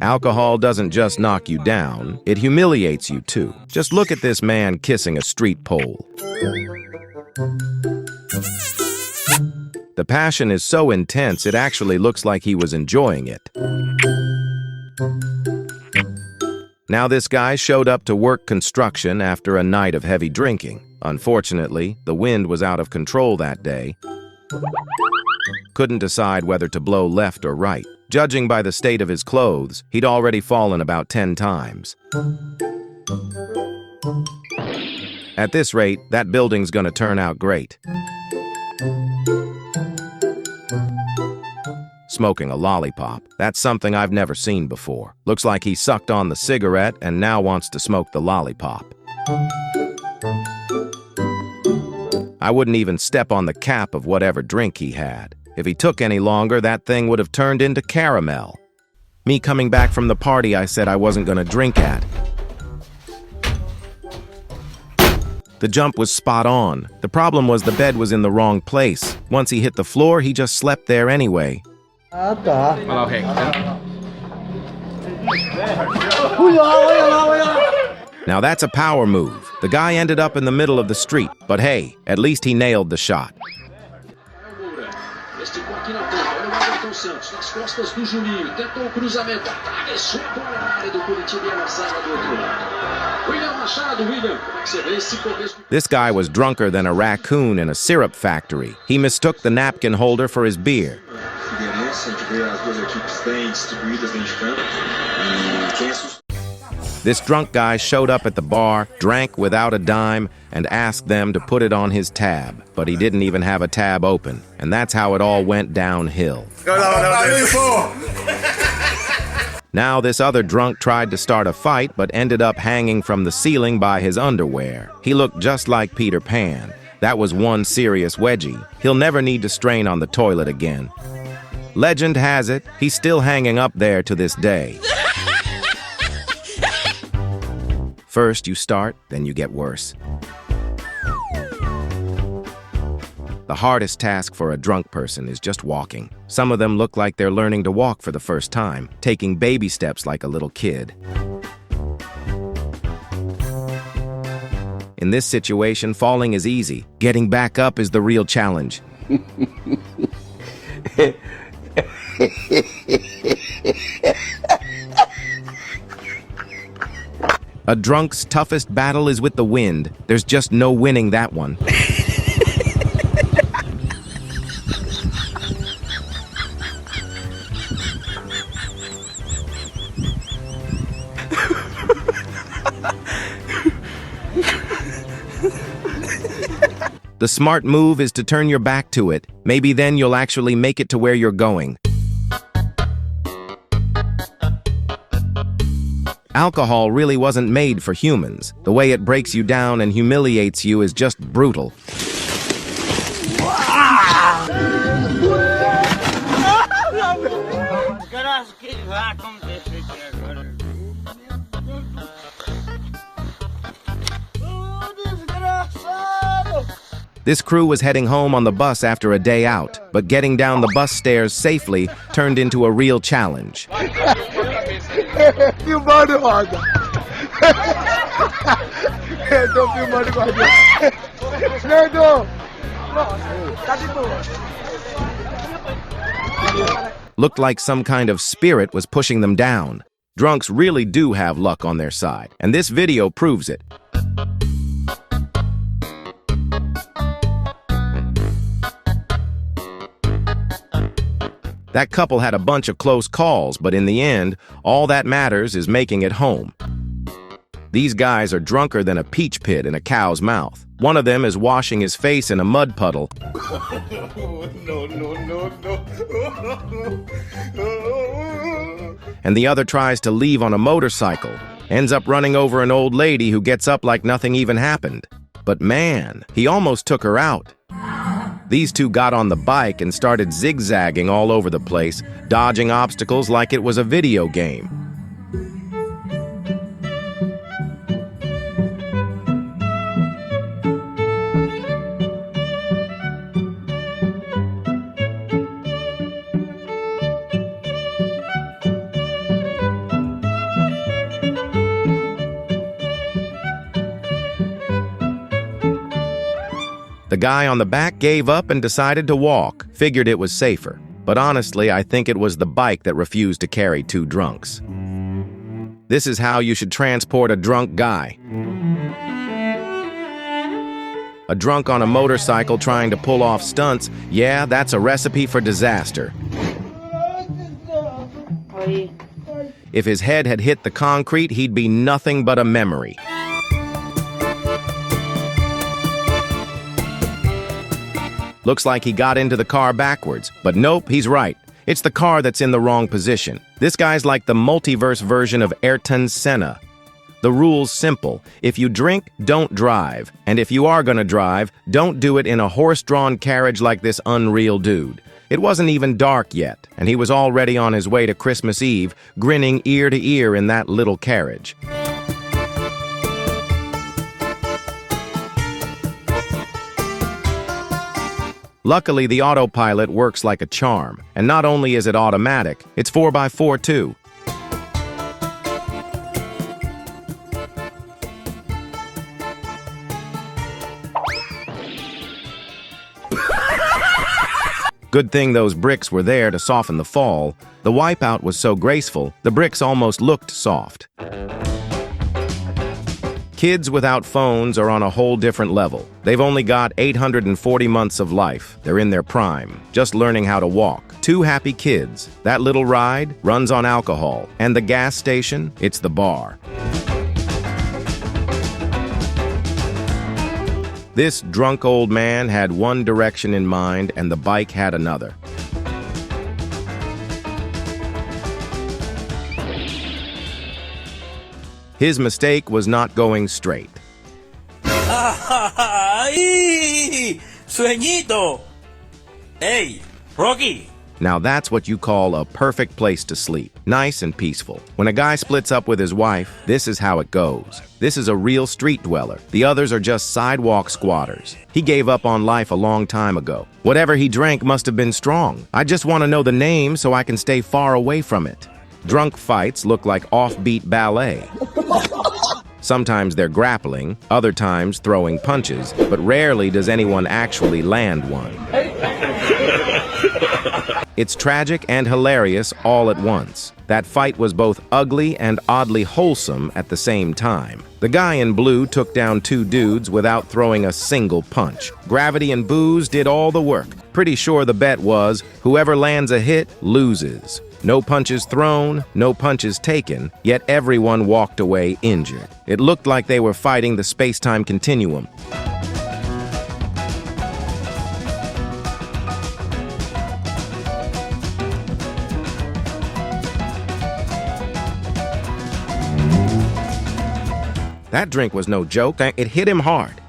Alcohol doesn't just knock you down, it humiliates you too. Just look at this man kissing a street pole. The passion is so intense it actually looks like he was enjoying it. Now this guy showed up to work construction after a night of heavy drinking. Unfortunately, the wind was out of control that day. Couldn't decide whether to blow left or right. Judging by the state of his clothes, he'd already fallen about 10 times. At this rate, that building's gonna turn out great. Smoking a lollipop. That's something I've never seen before. Looks like he sucked on the cigarette and now wants to smoke the lollipop. I wouldn't even step on the cap of whatever drink he had. If he took any longer, that thing would have turned into caramel. Me coming back from the party I said I wasn't gonna drink at. The jump was spot on. The problem was the bed was in the wrong place. Once he hit the floor, he just slept there anyway. Now that's a power move. The guy ended up in the middle of the street, but hey, at least he nailed the shot. This guy was drunker than a raccoon in a syrup factory. He mistook the napkin holder for his beer. This drunk guy showed up at the bar, drank without a dime, and asked them to put it on his tab. But he didn't even have a tab open. And that's how it all went downhill. Now this other drunk tried to start a fight, but ended up hanging from the ceiling by his underwear. He looked just like Peter Pan. That was one serious wedgie. He'll never need to strain on the toilet again. Legend has it, he's still hanging up there to this day. First you start, then you get worse. The hardest task for a drunk person is just walking. Some of them look like they're learning to walk for the first time, taking baby steps like a little kid. In this situation, falling is easy. Getting back up is the real challenge. A drunk's toughest battle is with the wind. There's just no winning that one. The smart move is to turn your back to it. Maybe then you'll actually make it to where you're going. Alcohol really wasn't made for humans. The way it breaks you down and humiliates you is just brutal. This crew was heading home on the bus after a day out, but getting down the bus stairs safely turned into a real challenge. Looked like some kind of spirit was pushing them down. Drunks really do have luck on their side, and this video proves it. That couple had a bunch of close calls, but in the end, all that matters is making it home. These guys are drunker than a peach pit in a cow's mouth. One of them is washing his face in a mud puddle. And the other tries to leave on a motorcycle, ends up running over an old lady who gets up like nothing even happened. But man, he almost took her out. These two got on the bike and started zigzagging all over the place, dodging obstacles like it was a video game. guy on the back gave up and decided to walk, figured it was safer. But honestly, I think it was the bike that refused to carry two drunks. This is how you should transport a drunk guy. A drunk on a motorcycle trying to pull off stunts, yeah, that's a recipe for disaster. If his head had hit the concrete, he'd be nothing but a memory. Looks like he got into the car backwards, but nope, he's right. It's the car that's in the wrong position. This guy's like the multiverse version of Ayrton Senna. The rule's simple. If you drink, don't drive. And if you are gonna drive, don't do it in a horse-drawn carriage like this unreal dude. It wasn't even dark yet, and he was already on his way to Christmas Eve, grinning ear to ear in that little carriage. Luckily, the autopilot works like a charm, and not only is it automatic, it's 4x4 too. Good thing those bricks were there to soften the fall. The wipeout was so graceful, the bricks almost looked soft. Kids without phones are on a whole different level. They've only got 840 months of life. They're in their prime, just learning how to walk. Two happy kids. That little ride runs on alcohol. And the gas station, it's the bar. This drunk old man had one direction in mind, and the bike had another. His mistake was not going straight. ¡Ay! ¡Sueñito! Hey, Rocky! Now that's what you call a perfect place to sleep. Nice and peaceful. When a guy splits up with his wife, this is how it goes. This is a real street dweller. The others are just sidewalk squatters. He gave up on life a long time ago. Whatever he drank must have been strong. I just want to know the name so I can stay far away from it. Drunk fights look like offbeat ballet. Sometimes they're grappling, other times throwing punches, but rarely does anyone actually land one. It's tragic and hilarious all at once. That fight was both ugly and oddly wholesome at the same time. The guy in blue took down two dudes without throwing a single punch. Gravity and booze did all the work. Pretty sure the bet was, whoever lands a hit loses. No punches thrown, no punches taken, yet everyone walked away injured. It looked like they were fighting the space-time continuum. That drink was no joke. It hit him hard.